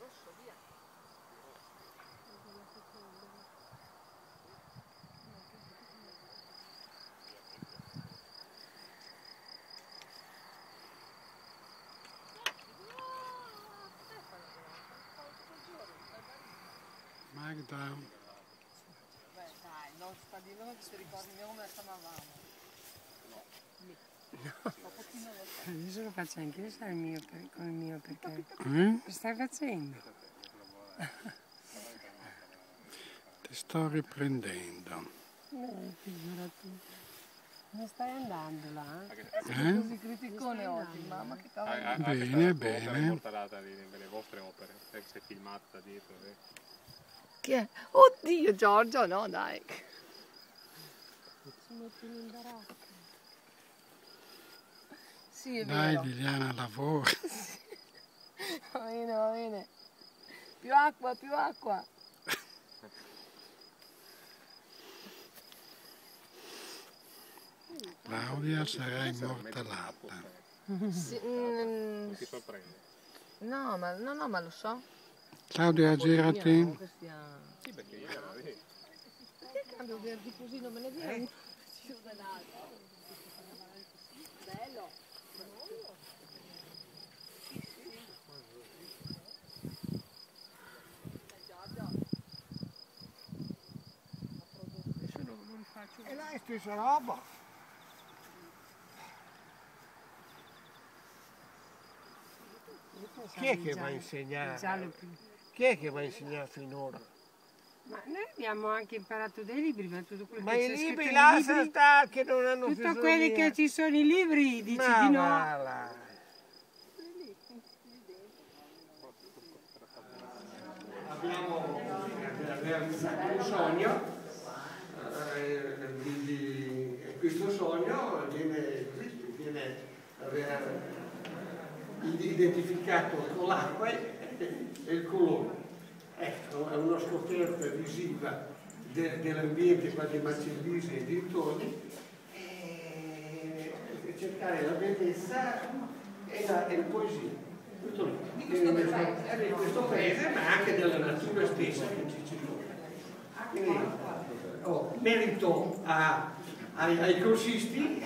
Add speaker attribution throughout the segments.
Speaker 1: Rosso, via.
Speaker 2: Magda.
Speaker 1: Beh dai, non sta di noi che si ricordi il nome stavamo. No. Un pochino lo so.
Speaker 3: Adesso lo faccio anche io, sai, con il mio perché. Lo stai facendo?
Speaker 2: Ti sto riprendendo.
Speaker 3: Figurati. Non stai andando là?
Speaker 1: Così criticone oggi, mamma che cavolo.
Speaker 2: Bene, bene.
Speaker 4: Portata delle vostre opere, si è filmata dietro.
Speaker 1: Chi è? Oddio Giorgio, no dai.
Speaker 3: Ci metti in imbarazzo.
Speaker 1: Sì, è
Speaker 2: Dai
Speaker 1: vero.
Speaker 2: Liliana, lavora.
Speaker 1: Va bene, va bene. Più acqua, più acqua.
Speaker 2: Claudia sarà immortalata.
Speaker 1: Sì,
Speaker 4: Non ti sorprende.
Speaker 1: no, ma lo so.
Speaker 2: Claudia, girati.
Speaker 1: Che sia...
Speaker 4: Sì, perché io la vedo.
Speaker 1: Perché cambio verdi così, non me ne viene? Bello.
Speaker 5: E là è stessa roba. Chi è che va a insegnare? Chi è che va a insegnare finora?
Speaker 3: Ma noi abbiamo anche imparato dei libri, ma tutto quello
Speaker 5: Ma
Speaker 3: che
Speaker 5: i
Speaker 3: c'è
Speaker 5: libri
Speaker 3: scritto
Speaker 5: là
Speaker 3: nei libri,
Speaker 5: sta che non hanno
Speaker 3: tutto quelli che ci sono i libri, dici di no.
Speaker 5: Abbiamo realizzato un sogno e questo sogno viene identificato con l'acqua e il colore. Ecco, è una scoperta visiva dell'ambiente qua di Marcellise e dintorni e cercare la bellezza e la poesia. Tutto lì. Di questo paese, ma anche della natura stessa che ci circonda. Quindi merito ai corsisti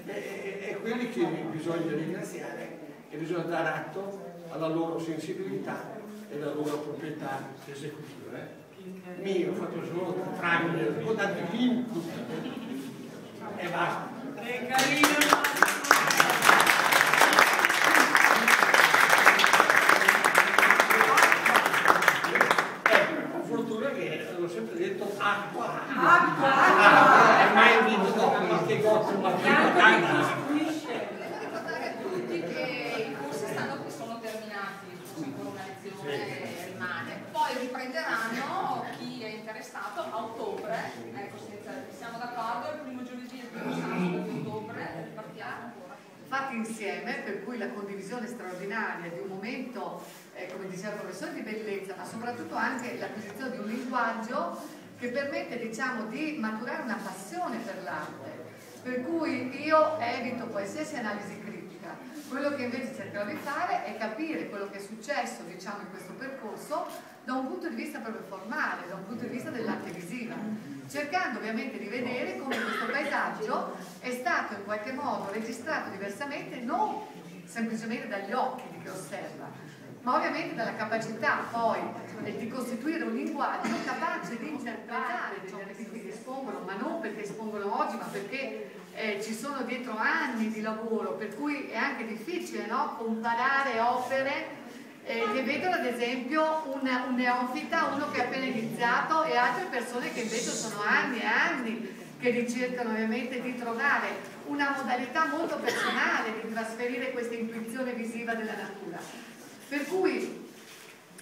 Speaker 5: e quelli che bisogna ringraziare e bisogna dare atto alla loro sensibilità e alla loro proprietà esecutiva. Io ho fatto solo tramite, ho dato l'input e basta.
Speaker 3: È carino!
Speaker 5: Ho sempre detto acqua,
Speaker 3: Acqua!
Speaker 5: e mai vinto dopo qualche goccia, ma prima tanta.
Speaker 6: Ricordare a tutti che i corsi sono terminati, c'è ancora una lezione rimane, poi riprenderanno chi è interessato a ottobre, ecco, siamo d'accordo, il primo giovedì e il primo sabato di ottobre ripartiamo.
Speaker 7: Fatti insieme, per cui la condivisione straordinaria di un momento, come diceva il professore, di bellezza, ma soprattutto anche l'acquisizione di un linguaggio che permette, diciamo, di maturare una passione per l'arte. Per cui io evito qualsiasi analisi critica. Quello che invece cercherò di fare è capire quello che è successo, diciamo, in questo percorso da un punto di vista proprio formale, da un punto di vista dell'arte visiva, cercando ovviamente di vedere come questo paesaggio è stato in qualche modo registrato diversamente, non semplicemente dagli occhi di chi osserva, ma ovviamente dalla capacità poi di costituire un linguaggio capace di interpretare ciò che qui espongono, ma non perché espongono oggi, ma perché ci sono dietro anni di lavoro, per cui è anche difficile, no? Comparare opere che vedono ad esempio un neofita, uno che è appena iniziato, e altre persone che invece sono anni e anni che ricercano ovviamente di trovare una modalità molto personale di trasferire questa intuizione visiva della natura. Per cui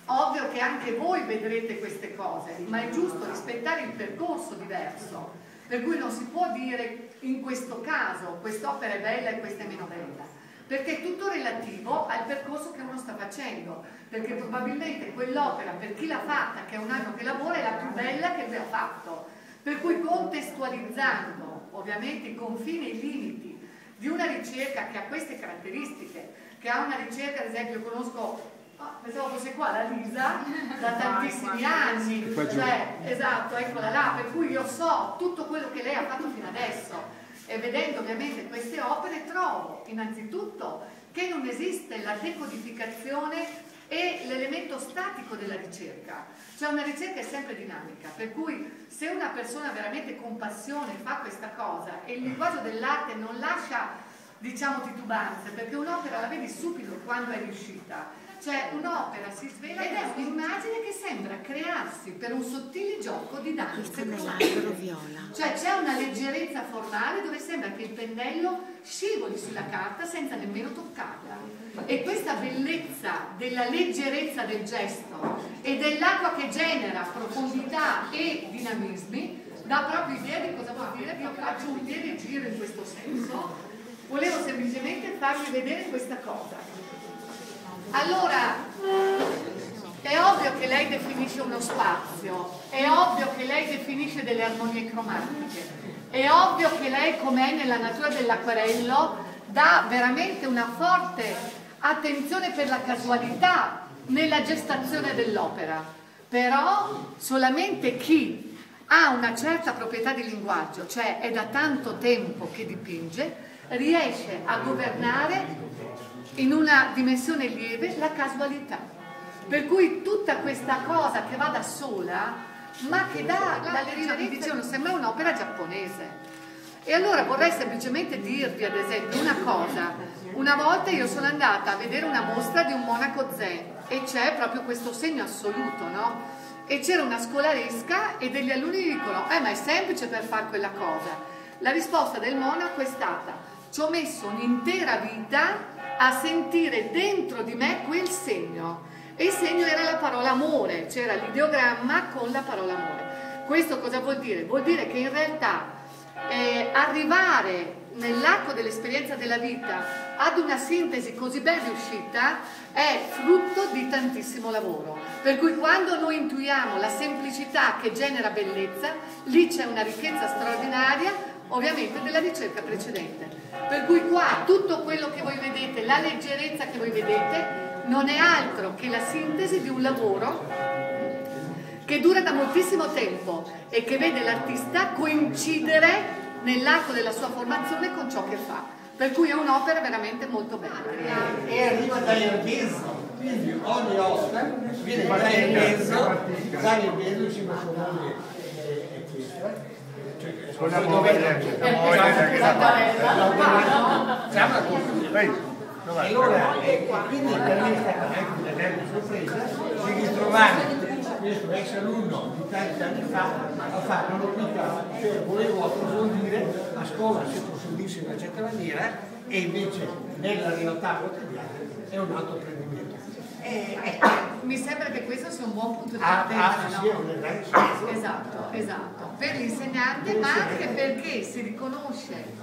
Speaker 7: ovvio che anche voi vedrete queste cose, ma è giusto rispettare il percorso diverso, per cui non si può dire in questo caso quest'opera è bella e questa è meno bella, perché è tutto relativo al percorso che uno sta facendo, perché probabilmente quell'opera, per chi l'ha fatta, che è un anno che lavora, è la più bella che abbia fatto, per cui contestualizzando ovviamente i confini e i limiti di una ricerca che ha queste caratteristiche, che ha una ricerca, ad esempio conosco, pensavo fosse qua la Lisa, da tantissimi anni, cioè, esatto, eccola là, per cui io so tutto quello che lei ha fatto fino adesso. E vedendo ovviamente queste opere trovo innanzitutto che non esiste la decodificazione e l'elemento statico della ricerca, cioè una ricerca è sempre dinamica, per cui se una persona veramente con passione fa questa cosa e il linguaggio dell'arte non lascia, diciamo, titubanze, perché un'opera la vedi subito quando è riuscita, cioè un'opera si svela ed è un'immagine che sembra crearsi per un sottile gioco di danza, cioè c'è una leggerezza formale dove sembra che il pennello scivoli sulla carta senza nemmeno toccarla. E questa bellezza della leggerezza del gesto e dell'acqua che genera profondità e dinamismi dà proprio idea di cosa vuol dire. Io faccio un lieve giro in questo senso, volevo semplicemente farvi vedere questa cosa. Allora, è ovvio che lei definisce uno spazio, è ovvio che lei definisce delle armonie cromatiche, è ovvio che lei, com'è nella natura dell'acquerello, dà veramente una forte attenzione per la casualità nella gestazione dell'opera, però solamente chi ha una certa proprietà di linguaggio, cioè è da tanto tempo che dipinge, riesce a governare in una dimensione lieve la casualità. Per cui tutta questa cosa che va da sola, ma che dà la leggerezza, dicevano, sembra un'opera giapponese. E allora vorrei semplicemente dirvi, ad esempio, una cosa. Una volta io sono andata a vedere una mostra di un monaco zen e c'è proprio questo segno assoluto, no? E c'era una scolaresca e degli alunni dicono, ma è semplice per fare quella cosa. La risposta del monaco è stata, ci ho messo un'intera vita a sentire dentro di me quel segno. E il segno era la parola amore, c'era l'ideogramma con la parola amore. Questo cosa vuol dire? Vuol dire che in realtà arrivare nell'arco dell'esperienza della vita ad una sintesi così ben riuscita è frutto di tantissimo lavoro. Per cui quando noi intuiamo la semplicità che genera bellezza, lì c'è una ricchezza straordinaria, ovviamente della ricerca precedente. Per cui qua tutto quello che voi vedete, la leggerezza che voi vedete, non è altro che la sintesi di un lavoro che dura da moltissimo tempo e che vede l'artista coincidere nell'arco della sua formazione con ciò che fa. Per cui è un'opera veramente molto bella.
Speaker 5: E arriva da Erbeso, quindi ogni opera viene da Erbeso, ci ma sua moglie è questa. Con la moglie, e allora, quindi per me è stata anche una grande sorpresa di ritrovare questo ex alunno di tanti anni fa a fare un'opera, cioè volevo approfondire a scuola si approfondisse in una certa maniera e invece nella realtà quotidiana è un altro apprendimento.
Speaker 7: Mi sembra che questo sia un buon punto di partenza, no? Esatto, per l'insegnante, ma anche perché si riconosce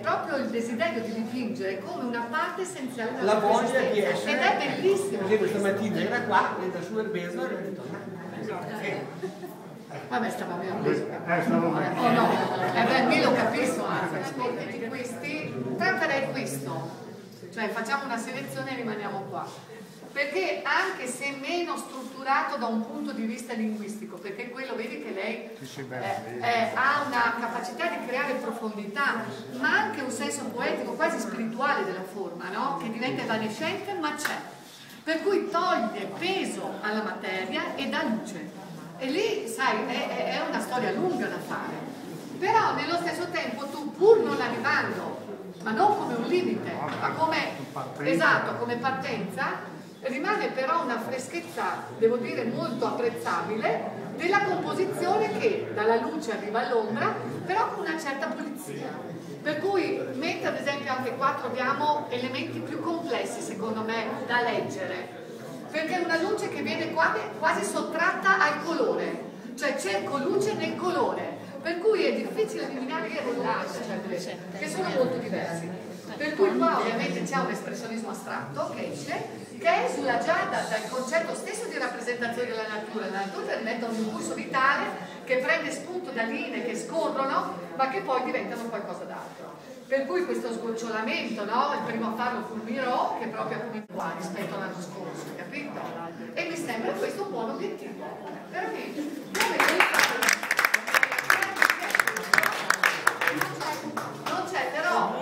Speaker 7: proprio il desiderio di dipingere come una parte essenziale della propria esistenza. Ed è bellissimo.
Speaker 5: Perché questa mattina era qua, da su Erbeso e era ritornato.
Speaker 7: Vabbè, stava bene. Oh no, me lo capisco anche. Ascoltami, di questi tratterei questo, cioè facciamo una selezione e rimaniamo qua. Perché anche se meno strutturato da un punto di vista linguistico, perché quello vedi che lei ha una capacità di creare profondità, ma anche un senso poetico, quasi spirituale della forma, no? Che diventa evanescente ma c'è. Per cui toglie peso alla materia e dà luce. E lì, sai, è una storia lunga da fare. Però nello stesso tempo tu, pur non arrivando, ma non come un limite, ma come, come partenza, rimane però una freschezza, devo dire, molto apprezzabile della composizione che dalla luce arriva all'ombra, però con una certa pulizia. Per cui, mentre ad esempio anche qua troviamo elementi più complessi, secondo me, da leggere, perché è una luce che viene quasi sottratta al colore, cioè cerco luce nel colore, per cui è difficile eliminare i collage, che sono molto diversi. Per cui qua ovviamente c'è un espressionismo astratto che esce, che esula già dal concetto stesso di rappresentazione della natura. La natura mette un impulso vitale che prende spunto da linee che scorrono, ma che poi diventano qualcosa d'altro. Per cui questo sgocciolamento, no? Il primo a farlo fu Miro, che proprio come qua rispetto all'anno scorso, capito? E mi sembra questo un buon obiettivo, veramente. Non c'è, però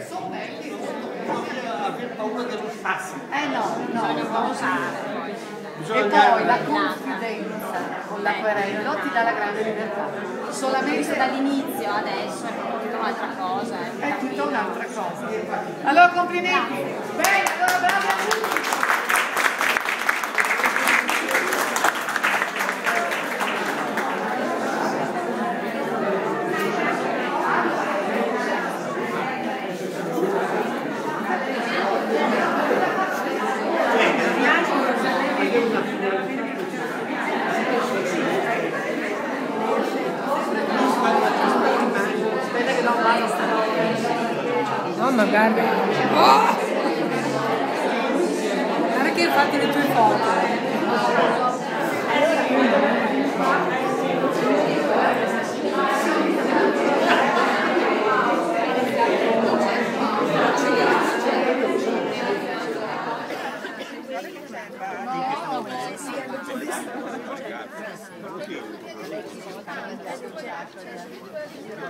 Speaker 7: sono belli molto belli.
Speaker 5: Aver paura dello spazio.
Speaker 7: No, non usare. E poi la confidenza con l'acquerello ti dà la grande libertà. Solamente
Speaker 8: dall'inizio adesso è tutta un'altra cosa.
Speaker 7: È tutta un'altra cosa. Allora complimenti. Bene, allora bravi a tutti.
Speaker 3: No, ma guarda. Oh! Guarda che fatti le tue foto.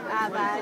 Speaker 8: Ah, vai.